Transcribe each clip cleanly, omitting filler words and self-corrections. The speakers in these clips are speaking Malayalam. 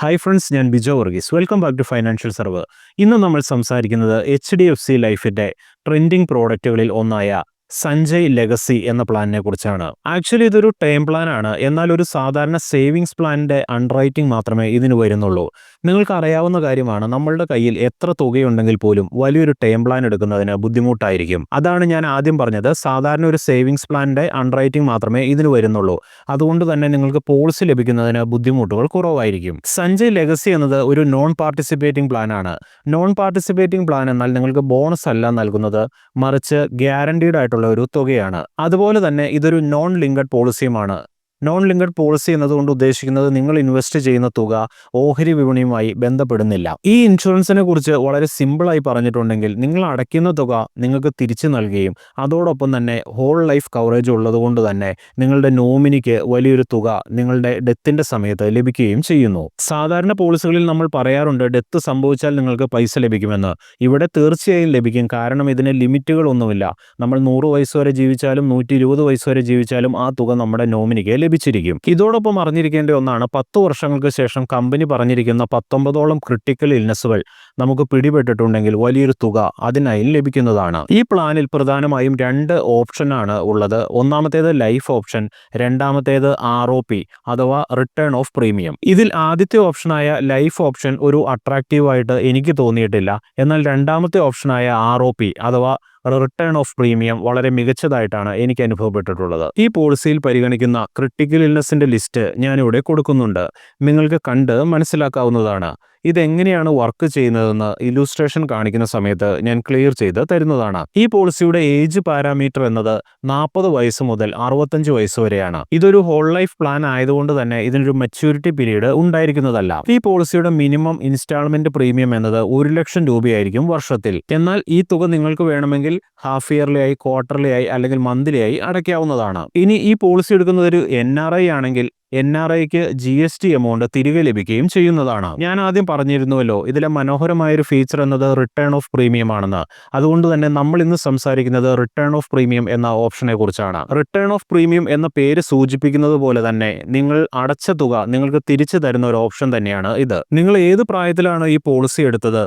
ഹായ് ഫ്രണ്ട്സ്, ഞാൻ Bijo Varghese. Welcome back to financial server. ഇന്ന് നമ്മൾ സംസാരിക്കുന്നത് HDFC ലൈഫിന്റെ ട്രെൻഡിങ് പ്രോഡക്റ്റുകളിൽ ഒന്നായ സഞ്ജയ് ലെഗസി എന്ന പ്ലാനിനെ കുറിച്ചാണ്. ആക്ച്വലി ഇതൊരു ടേം പ്ലാൻ ആണ്. എന്നാൽ ഒരു സാധാരണ സേവിങ്സ് പ്ലാനിന്റെ അണ്ടർറൈറ്റിംഗ് മാത്രമേ ഇതിന് വരുന്നുള്ളൂ. നിങ്ങൾക്ക് അറിയാവുന്ന കാര്യമാണ്, നമ്മളുടെ കയ്യിൽ എത്ര തുകയുണ്ടെങ്കിൽ പോലും വലിയൊരു ടേം പ്ലാൻ എടുക്കുന്നതിന് ബുദ്ധിമുട്ടായിരിക്കും. അതാണ് ഞാൻ ആദ്യം പറഞ്ഞത്, സാധാരണ ഒരു സേവിങ്സ് പ്ലാനിന്റെ അണ്ടർറൈറ്റിംഗ് മാത്രമേ ഇതിന് വരുന്നുള്ളൂ. അതുകൊണ്ട് തന്നെ നിങ്ങൾക്ക് പോളിസി ലഭിക്കുന്നതിന് ബുദ്ധിമുട്ടുകൾ കുറവായിരിക്കും. സഞ്ജയ് ലെഗസി എന്നത് ഒരു നോൺ പാർട്ടിസിപ്പേറ്റിംഗ് പ്ലാൻ ആണ്. നോൺ പാർട്ടിസിപ്പേറ്റിംഗ് പ്ലാൻ എന്നാൽ നിങ്ങൾക്ക് ബോണസ് അല്ല നൽകുന്നത്, മറിച്ച് ഗ്യാരണ്ടീഡ് ആയിട്ടുള്ള ഒരു തുകയാണ്. അതുപോലെ തന്നെ ഇതൊരു നോൺ ലിങ്കഡ് പോളിസിയുമാണ്. നോൺ ലിങ്കഡ് പോളിസി എന്നതുകൊണ്ട് ഉദ്ദേശിക്കുന്നത് നിങ്ങൾ ഇൻവെസ്റ്റ് ചെയ്യുന്ന തുക ഓഹരി വിപണിയുമായി ബന്ധപ്പെടുന്നില്ല. ഈ ഇൻഷുറൻസിനെ കുറിച്ച് വളരെ സിമ്പിളായി പറഞ്ഞിട്ടുണ്ടെങ്കിൽ, നിങ്ങൾ അടയ്ക്കുന്ന തുക നിങ്ങൾക്ക് തിരിച്ചു നൽകുകയും അതോടൊപ്പം തന്നെ ഹോൾ ലൈഫ് കവറേജ് ഉള്ളതുകൊണ്ട് തന്നെ നിങ്ങളുടെ നോമിനിക്ക് വലിയൊരു തുക നിങ്ങളുടെ ഡെത്തിന്റെ സമയത്ത് ലഭിക്കുകയും ചെയ്യുന്നു. സാധാരണ പോളിസികളിൽ നമ്മൾ പറയാറുണ്ട് ഡെത്ത് സംഭവിച്ചാൽ നിങ്ങൾക്ക് പൈസ ലഭിക്കുമെന്ന്. ഇവിടെ തീർച്ചയായും ലഭിക്കും, കാരണം ഇതിന് ലിമിറ്റുകളൊന്നുമില്ല. നമ്മൾ 100 വയസ്സ് വരെ ജീവിച്ചാലും 120 വയസ്സ് വരെ ജീവിച്ചാലും ആ തുക നമ്മുടെ നോമിനിക്ക് ലഭിച്ചിരിക്കും. ഇതോടൊപ്പം അറിഞ്ഞിരിക്കേണ്ട ഒന്നാണ്, 10 വർഷങ്ങൾക്ക് ശേഷം കമ്പനി പറഞ്ഞിരിക്കുന്ന 19ഓളം ക്രിട്ടിക്കൽ ഇൽനെസ്സുകൾ നമുക്ക് പിടിപെട്ടിട്ടുണ്ടെങ്കിൽ വലിയൊരു തുക അതിനായി ലഭിക്കുന്നതാണ്. ഈ പ്ലാനിൽ പ്രധാനമായും 2 ഓപ്ഷനാണ് ഉള്ളത്. ഒന്നാമത്തേത് ലൈഫ് ഓപ്ഷൻ, രണ്ടാമത്തേത് ROP അഥവാ റിട്ടേൺ ഓഫ് പ്രീമിയം. ഇതിൽ ആദ്യത്തെ ഓപ്ഷനായ ലൈഫ് ഓപ്ഷൻ ഒരു അട്രാക്റ്റീവായിട്ട് എനിക്ക് തോന്നിയിട്ടില്ല. എന്നാൽ രണ്ടാമത്തെ ഓപ്ഷനായ ROP അഥവാ റിട്ടേൺ ഓഫ് പ്രീമിയം വളരെ മികച്ചതായിട്ടാണ് എനിക്ക് അനുഭവപ്പെട്ടിട്ടുള്ളത്. ഈ പോളിസിയിൽ പരിഗണിക്കുന്ന ക്രിട്ടിക്കൽ ഇൽനെസിന്റെ ലിസ്റ്റ് ഞാനിവിടെ കൊടുക്കുന്നുണ്ട്. നിങ്ങൾക്ക് കണ്ട് മനസ്സിലാക്കാവുന്നതാണ്. ഇതെങ്ങനെയാണ് വർക്ക് ചെയ്യുന്നതെന്ന് ഇല്ലുസ്ട്രേഷൻ കാണിക്കുന്ന സമയത്ത് ഞാൻ ക്ലിയർ ചെയ്ത് തരുന്നതാണ്. ഈ പോളിസിയുടെ ഏജ് പാരാമീറ്റർ എന്നത് 40 വയസ്സ് മുതൽ 65 വയസ്സ് വരെയാണ്. ഇതൊരു ഹോൾ ലൈഫ് പ്ലാൻ ആയതുകൊണ്ട് തന്നെ ഇതിനൊരു മെച്യൂരിറ്റി പീരീഡ് ഉണ്ടായിരിക്കുന്നതല്ല. ഈ പോളിസിയുടെ മിനിമം ഇൻസ്റ്റാൾമെന്റ് പ്രീമിയം എന്നത് 1 ലക്ഷം രൂപയായിരിക്കും വർഷത്തിൽ. എന്നാൽ ഈ തുക നിങ്ങൾക്ക് വേണമെങ്കിൽ ഹാഫ് ഇയർലി ആയി, ക്വാർട്ടർലി ആയി അല്ലെങ്കിൽ മന്ത്ലി ആയി അടയ്ക്കാവുന്നതാണ്. ഇനി ഈ പോളിസി എടുക്കുന്നത് ഒരു NRI ആണെങ്കിൽ NRIക്ക് GST എമൗണ്ട് തിരികെ ലഭിക്കുകയും ചെയ്യുന്നതാണ്. ഞാൻ ആദ്യം പറഞ്ഞിരുന്നുവല്ലോ, ഇതിലെ മനോഹരമായൊരു ഫീച്ചർ എന്നത് റിട്ടേൺ ഓഫ് പ്രീമിയം ആണെന്ന്. അതുകൊണ്ട് തന്നെ നമ്മൾ ഇന്ന് സംസാരിക്കുന്നത് റിട്ടേൺ ഓഫ് പ്രീമിയം എന്ന ഓപ്ഷനെ കുറിച്ചാണ്. റിട്ടേൺ ഓഫ് പ്രീമിയം എന്ന പേര് സൂചിപ്പിക്കുന്നത് പോലെ തന്നെ നിങ്ങൾ അടച്ച തുക നിങ്ങൾക്ക് തിരിച്ചു തരുന്ന ഒരു ഓപ്ഷൻ തന്നെയാണ് ഇത്. നിങ്ങൾ ഏത് പ്രായത്തിലാണ് ഈ പോളിസി എടുത്തത്?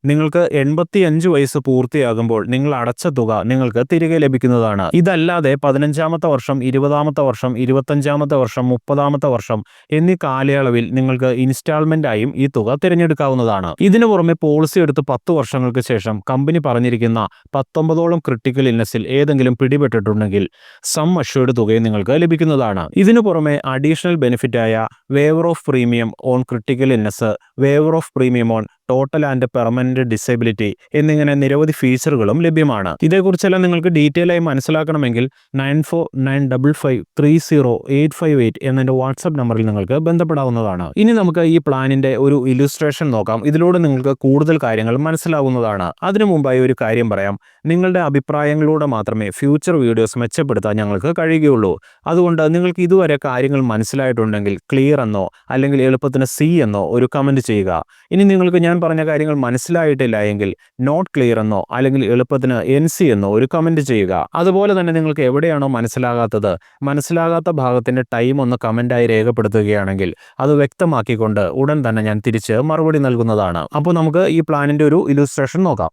നിങ്ങൾക്ക് 85 വയസ്സ് പൂർത്തിയാകുമ്പോൾ നിങ്ങൾ അടച്ച തുക നിങ്ങൾക്ക് തിരികെ ലഭിക്കുന്നതാണ്. ഇതല്ലാതെ 15ാമത്തെ വർഷം, 20ാമത്തെ വർഷം, 25ാമത്തെ വർഷം, 30ാമത്തെ വർഷം എന്നീ കാലയളവിൽ നിങ്ങൾക്ക് ഇൻസ്റ്റാൾമെന്റ് ആയും ഈ തുക തിരഞ്ഞെടുക്കാവുന്നതാണ്. ഇതിനു പുറമെ പോളിസി എടുത്ത് 10 വർഷങ്ങൾക്ക് ശേഷം കമ്പനി പറഞ്ഞിരിക്കുന്ന 19ഓളം ക്രിട്ടിക്കൽ ഇൽനെസ്സിൽ ഏതെങ്കിലും പിടിപെട്ടിട്ടുണ്ടെങ്കിൽ സം അഷ്വേർഡ് തുകയും നിങ്ങൾക്ക് ലഭിക്കുന്നതാണ്. ഇതിനു പുറമെ അഡീഷണൽ ബെനിഫിറ്റായ waiver of premium on critical illness, waiver of premium on total and permanent disability എന്നിങ്ങനെ നിരവധി ഫീച്ചറുകളും ലഭ്യമാണ്. ഇതേക്കുറിച്ചെല്ലാം നിങ്ങൾക്ക് ഡീറ്റെയിൽ ആയി മനസ്സിലാക്കണമെങ്കിൽ 9495530858 എന്നെ വാട്സ്ആപ്പ് നമ്പറിൽ നിങ്ങൾക്ക് ബന്ധപ്പെടാവുന്നതാണ്. ഇനി നമുക്ക് ഈ പ്ലാനിന്റെ ഒരു ഇല്ലുസ്ട്രേഷൻ നോക്കാം. ഇതിലൂടെ നിങ്ങൾക്ക് കൂടുതൽ കാര്യങ്ങൾ മനസ്സിലാവുന്നതാണ്. അതിനു മുമ്പായി ഒരു കാര്യം പറയാം, നിങ്ങളുടെ അഭിപ്രായങ്ങളിലൂടെ മാത്രമേ ഫ്യൂച്ചർ വീഡിയോസ് മെച്ചപ്പെടുത്താൻ ഞങ്ങൾക്ക് കഴിയുകയുള്ളൂ. അതുകൊണ്ട് നിങ്ങൾക്ക് ഇതുവരെ കാര്യങ്ങൾ മനസ്സിലായിട്ടുണ്ടെങ്കിൽ ക്ലിയർ എന്നോ അല്ലെങ്കിൽ എളുപ്പത്തിന് C എന്നോ ഒരു കമന്റ് ചെയ്യുക. ഇനി നിങ്ങൾക്ക് ഞാൻ പറഞ്ഞ കാര്യങ്ങൾ മനസ്സിലായിട്ടില്ല എങ്കിൽ നോട്ട് ക്ലിയർ എന്നോ അല്ലെങ്കിൽ എളുപ്പത്തിന് NC എന്നോ ഒരു കമന്റ് ചെയ്യുക. അതുപോലെ തന്നെ നിങ്ങൾക്ക് എവിടെയാണോ മനസ്സിലാകാത്ത ഭാഗത്തിന്റെ ടൈം ഒന്ന് കമന്റായി രേഖപ്പെടുത്തുകയാണെങ്കിൽ അത് വ്യക്തമാക്കിക്കൊണ്ട് ഉടൻ തന്നെ ഞാൻ തിരിച്ച് മറുപടി നൽകുന്നതാണ്. അപ്പോൾ നമുക്ക് ഈ പ്ലാനിന്റെ ഒരു ഇല്ലുസ്ട്രേഷൻ നോക്കാം.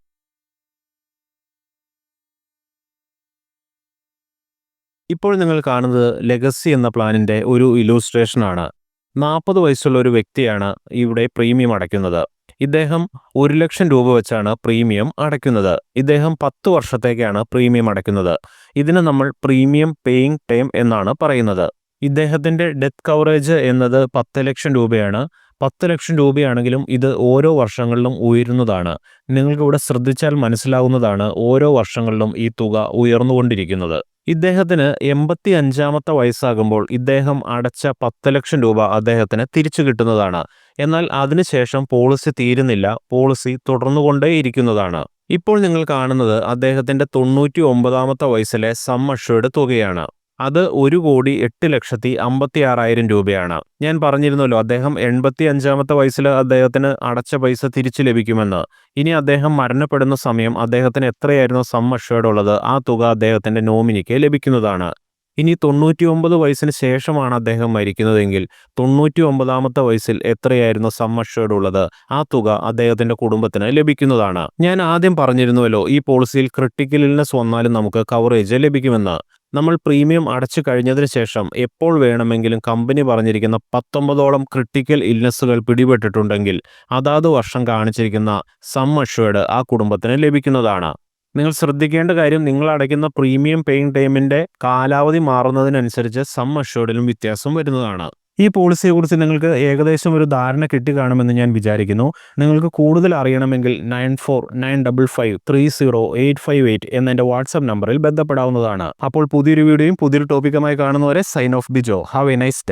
ഇപ്പോൾ നിങ്ങൾ കാണുന്നത് ലെഗസി എന്ന പ്ലാനിന്റെ ഒരു ഇല്ലുസ്ട്രേഷൻ ആണ്. 40 വയസ്സുള്ള ഒരു വ്യക്തിയാണ് ഇവിടെ പ്രീമിയം അടയ്ക്കുന്നത്. ഇദ്ദേഹം 1 ലക്ഷം രൂപ വെച്ചാണ് പ്രീമിയം അടയ്ക്കുന്നത്. ഇദ്ദേഹം 10 വർഷത്തേക്കാണ് പ്രീമിയം അടയ്ക്കുന്നത്. ഇതിന് നമ്മൾ പ്രീമിയം പേയിങ് ടേം എന്നാണ് പറയുന്നത്. ഇദ്ദേഹത്തിന്റെ ഡെത്ത് കവറേജ് എന്നത് 10 ലക്ഷം രൂപയാണ്. 10 ലക്ഷം രൂപയാണെങ്കിലും ഇത് ഓരോ വർഷങ്ങളിലും ഉയരുന്നതാണ്. നിങ്ങൾക്കിവിടെ ശ്രദ്ധിച്ചാൽ മനസ്സിലാവുന്നതാണ് ഓരോ വർഷങ്ങളിലും ഈ തുക ഉയർന്നുകൊണ്ടിരിക്കുന്നത്. ഇദ്ദേഹത്തിന് 85ാമത്തെ വയസ്സാകുമ്പോൾ ഇദ്ദേഹം അടച്ച 10 ലക്ഷം രൂപ അദ്ദേഹത്തിന് തിരിച്ചു കിട്ടുന്നതാണ്. എന്നാൽ അതിനുശേഷം പോളിസി തീരുന്നില്ല, പോളിസി തുടർന്നുകൊണ്ടേയിരിക്കുന്നതാണ്. ഇപ്പോൾ നിങ്ങൾ കാണുന്നത് അദ്ദേഹത്തിന്റെ 99ാമത്തെ വയസ്സിലെ സം അഷ്വേർഡ് തുകയാണ്. അത് 1,08,56,000 രൂപയാണ്. ഞാൻ പറഞ്ഞിരുന്നല്ലോ, അദ്ദേഹം 85ാമത്തെ വയസ്സിൽ അദ്ദേഹത്തിന് അടച്ച പൈസ തിരിച്ചു ലഭിക്കുമെന്ന്. ഇനി അദ്ദേഹം മരണപ്പെടുന്ന സമയം അദ്ദേഹത്തിന് എത്രയായിരുന്നു സം അഷ്വേർഡ് ഉള്ളത്, ആ തുക അദ്ദേഹത്തിന്റെ നോമിനിക്ക് ലഭിക്കുന്നതാണ്. ഇനി 99 വയസ്സിന് ശേഷമാണ് അദ്ദേഹം മരിക്കുന്നതെങ്കിൽ 99ാമത്തെ വയസ്സിൽ എത്രയായിരുന്നു സം അഷ്വേർഡ് ഉള്ളത്, ആ തുക അദ്ദേഹത്തിന്റെ കുടുംബത്തിന് ലഭിക്കുന്നതാണ്. ഞാൻ ആദ്യം പറഞ്ഞിരുന്നുവല്ലോ ഈ പോളിസിയിൽ ക്രിട്ടിക്കൽ ഇൽനെസ് വന്നാലും നമുക്ക് കവറേജ് ലഭിക്കുമെന്ന്. നമ്മൾ പ്രീമിയം അടച്ചു കഴിഞ്ഞതിന് ശേഷം എപ്പോൾ വേണമെങ്കിലും കമ്പനി പറഞ്ഞിരിക്കുന്ന 19ഓളം ക്രിട്ടിക്കൽ ഇൽനെസ്സുകൾ പിടിപെട്ടിട്ടുണ്ടെങ്കിൽ അതാത് വർഷം കാണിച്ചിരിക്കുന്ന സം അഷ്വേർഡ് ആ കുടുംബത്തിന് ലഭിക്കുന്നതാണ്. നിങ്ങൾ ശ്രദ്ധിക്കേണ്ട കാര്യം, നിങ്ങൾ അടയ്ക്കുന്ന പ്രീമിയം പേയിങ് ടൈമിന്റെ കാലാവധി മാറുന്നതിനനുസരിച്ച് സം അഷ്വേർഡിലും വ്യത്യാസം വരുന്നതാണ്. ഈ പോളിസിയെക്കുറിച്ച് നിങ്ങൾക്ക് ഏകദേശം ഒരു ധാരണ കിട്ടിക്കാണുമെന്ന് ഞാൻ വിചാരിക്കുന്നു. നിങ്ങൾക്ക് കൂടുതൽ അറിയണമെങ്കിൽ 9495530858 എന്ന എൻ്റെ വാട്സാപ്പ് നമ്പറിൽ ബന്ധപ്പെടാവുന്നതാണ്. അപ്പോൾ പുതിയൊരു വീഡിയോയും പുതിയൊരു ടോപ്പിക്കുമായി കാണുന്നവരെ sign off Bijo. Have a nice day.